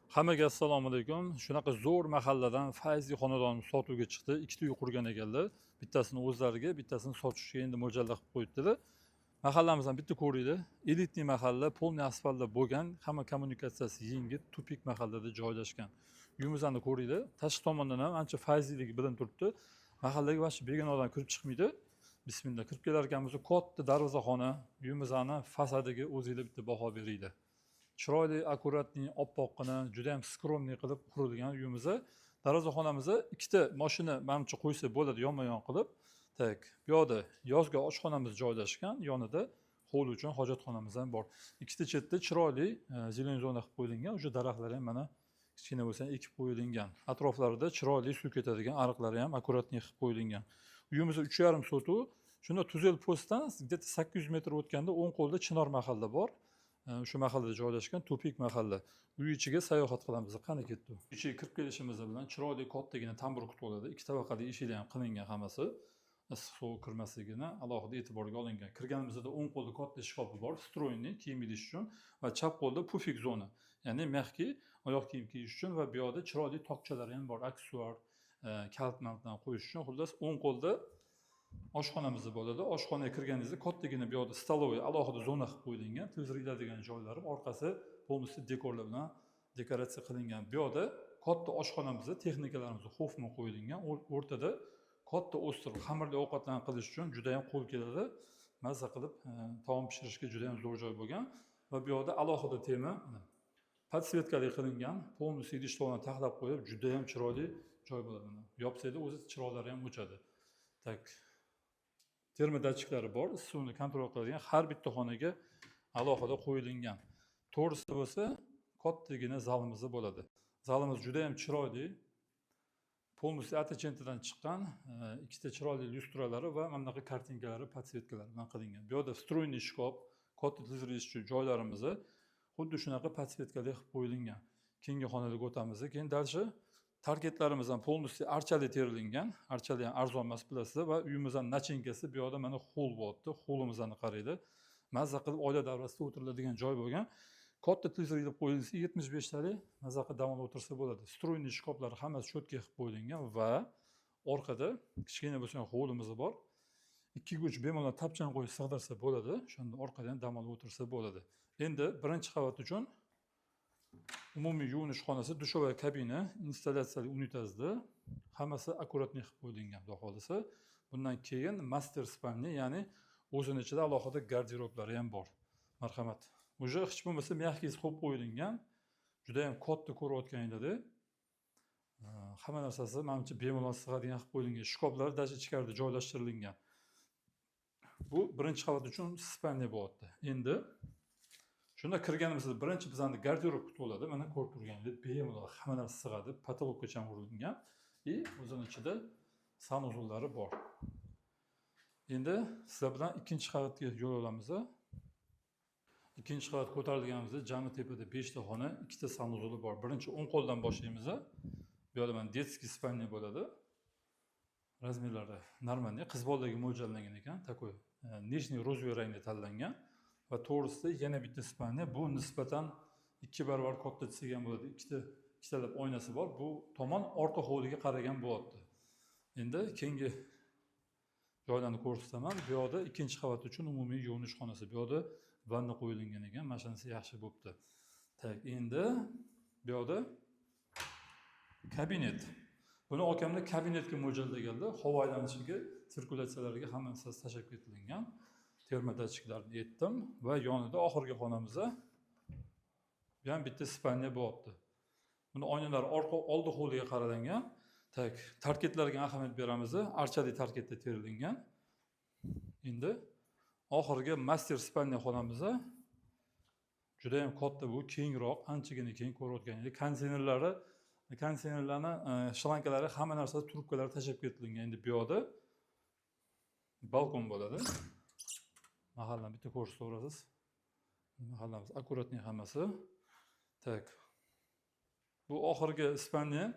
Hammaga assalomu alaykum. Shunaqa zo'r mahalladan fayzli xonadonimiz sotuvga chiqdi. Ikkita uy qurgan ekanlar. Bittasini o'zlariga, bittasini sotishga endi mo'ljallab qo'yibdilar. Mahallamizdan bitta ko'ringlar. Elitniy mahalla, polniy asfaltda bo'lgan, hamma kommunikatsiyasi yengil, tupik mahallada joylashgan. Uyimizni ko'ringlar. Tashqi tomondan ham ancha fayzliligi bilinib turibdi. Mahallaga vaqti begona odam kirib chiqmaydi. Bismillah, kirib kelar ekanmiz. Katta darvozaxona, uyimizni fasadiga o'zingizlar bitta baho beringlar. Chiroyli, akkuratniy, oppoqqina, juda ham skromniy qilib qurilgan uyimizni. Darvozaxonamizni ikkita mashina menimcha qo'ysa bo'ladi yonma-yon qilib. Tak, bu yoqda yozgi oshxonamiz joylashgan, yonida hovli uchun hojatxonamiz ham bor. Ikkita chetda chiroyli zelen zona qilib qo'yilgan, o'sha daraxtlar ham mana kichkina bo'lsa ekib qo'yilgan. Atroflarida chiroyli suv ketadigan ariqlari ham akkuratniy qilib qo'yilgan. Uyimiz 3,5 sotuv. Shunda Tuzel postdan где-то 800 metr o'tganda o'ng qo'lda Chinor mahalla bor. Shu mahallada joylashgan tupik mahalla. Uy ichiga sayohat qilamiz. Qani ketdi. Ichiga kirib kelishimiz bilan chiroyli kattagina tambur quti bo'ladi. Ikki tabaqali eshiklar ham qilingan hammasi. Issiq sovuq kirmasligini alohida e'tiborga olingan. Kirganimizda o'ng qo'lda katta shkafi bor, stroyniy kiyim idish uchun va chap qo'lda pufik zona. Ya'ni mehki oyoq kiyim kiyish uchun va bu yoqda chiroyli tokchalar ham bor, aksessuar, kalt-maltdan qo'yish uchun. Xullas, o'ng qo'lda oshxonamiz bo'ladi. Oshxonaga kirganingizda kattagina bu yoqda stolovoy alohida zona qilib qo'yilgan, televizor iladigan joylari, orqasi polностью dekorlar bilan dekoratsiya qilingan. Bu yoqda katta oshxonamizda texnikalarimiz xofma qo'yilgan, o'rtada katta o'stir xamirli ovqatlarni qilish uchun juda ham qo'l keladi. Mazza qilib taom pishirishga juda ham zo'r joy bo'lgan va bu yoqda alohida tema podsvetkali qilingan, polностью idishlarni taxlab qo'yib, juda ham chiroyli joy bo'ladi. Yopsanglar o'zi chiroqlari ham o'chadi. Tak. Terma datchiklari bor, suvni kontrol qiladigan har bitta xonaga alohida qo'yilgan. To'g'risi bo'lsa, kattagina zalimiz bo'ladi. Zalimiz juda ham chiroyli. Polностью atachentadan chiqqan ikkita chiroyli lyustralari va mana bunaqa kartinkalari, podsvetkalar bilan qilingan. Bu yerda stroyniy shkop, katta televizor ichish joylarimiz xuddi shunaqa podsvetkali qilib qo'yilgan. Keyingi xonalarga o'tamiz. Keyin dalshi targetlarimiz ham polностью archali terilgan. Archali ham arzon emas bilasizlar va uyimizning nachinkasi bu yoqda mana hol bo'lyapti. Holimizni qaranglar. Mazza qilib oila davrasida o'tiriladigan joy bo'lgan. Katta televizor ilib qo'yilsa 75 talik mazza qilib dam olib o'tirsa bo'ladi. Stroyniy shkoplar hammasi cho'tka qilib qo'yilgan va orqada kichkina bo'lsa holimiz bor. Ikki go'ch bemalol tapchan qo'yib sig'dirsa bo'ladi. Shunda orqadan dam olib o'tirsa bo'ladi. Endi birinchi qavat uchun umumiy yuvinish xonasi, dushovoy kabina, installyatsiyali unitazda hammasi akkuratniy qilib qo'yilgan, xudo xolisa. Bundan keyin master spalni, ya'ni o'zining ichida alohida garderoblari ham bor. Marhamat. O'sha hech bo'lmasa mягкий qo'yib qo'yilgan. Juda ham katta ko'rayotganinglarda hamma narsasi menimcha bemalol sig'adigan qilib qo'yilgan. Shkoplar даже ichkarida joylashtirilgan. Bu birinchi qavat uchun spalni bo'lyapti. Endi shunda kirganimizda birinchi bizning garderob quti bo'ladi. Mana ko'rib turganingizdek, bemalol hamma narsa sig'adi, potolokgacha urilgan va o'zining ichida sanuzullari bor. Endi sizlar bilan ikkinchi qavatga yo'l olamiz. Ikkinchi qavat ko'tarilganimizda jami tepada 5 ta xona, 2 ta sanuzuli bor. Birinchi o'ng qo'ldan boshlaymiz. Bu yerda mana детский spalni bo'ladi. Razmerlari normalniy, qiz bolalarga mo'ljallangan ekan, takoy nijniy rozvoy rangda tanlangan. Va to'g'risida yana bitta spalni, bu nisbatan 2 barobar katta degan bo'ladi. Ikkitalab oynasi bor. Bu tomon orqa hovliga qaragan bo'lyapti. Endi keyingi joylarni ko'rsataman. Bu yoqda ikkinchi qavat uchun umumiy yuvinish xonasi. Bu yoqda vanna qo'yilgan ekan, mashinasi yaxshi bo'libdi. Tak, endi bu yoqda kabinet. Buni okamda kabinetga mo'ljallaganlar, havo aylanishiga, sirkulyatsiyalariga hammasi tashlab ketilgan. Terma datchiklarni aytdim va yonida oxirgi xonamizda bu ham bitta spalniya bo'lyapti. Buni oynalar oldi hovliga qaralangan. Tak, tarketlarga ahamiyat beramiz. Archali tarketda terilgan. Endi oxirgi master spalniya xonamizda juda ham katta, bu kengroq, anchagina keng ko'rayotganingizdek konditsionerlarni shlankalari, hamma narsasi trubkalari tashlab ketilgan. Endi bu yoqda balkon bo'ladi. Mahallani bitta ko'rsataverasiz. Mahallamiz akkuratniy hammasi. Tak. Bu oxirgi spalniya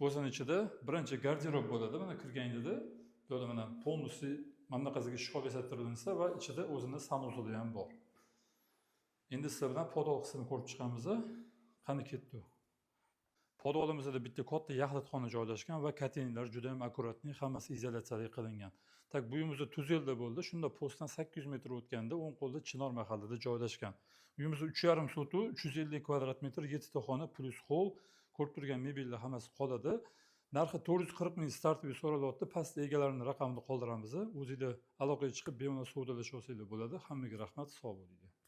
o'zining ichida birinchi garderob bo'ladi. Mana kirganingizda bu yerda mana polностью mana bunaqasiga shkop yasattirilsa va ichida o'zining sanuzuli ham bor. Endi sizlar bilan podol qismini ko'rib chiqamiz. Qani ketdi. Podvalimizda bitta katta yaxlatxona joylashgan va konteynerlar juda ham akkuratniy, hammasi izolyatsiya qilingan. Tak bu uyimizda Tuzelda bo'ldi. Shunda postdan 800 metr o'tganda o'ng qo'lda Chinor mahallada joylashgan. Uyimizda 3,5 sotuv, 350 kvadrat metr, 7 ta xona plus hol, ko'rib turgan mebellar hammasi qoladi. Narxi 440 ming startviy so'ralyapti. Pastda egalarining raqamini qoldiramiz. O'zingizlar aloqaga chiqib bemalol savdolasha olsanglar bo'ladi. Hammaga rahmat, sog' bo'linglar.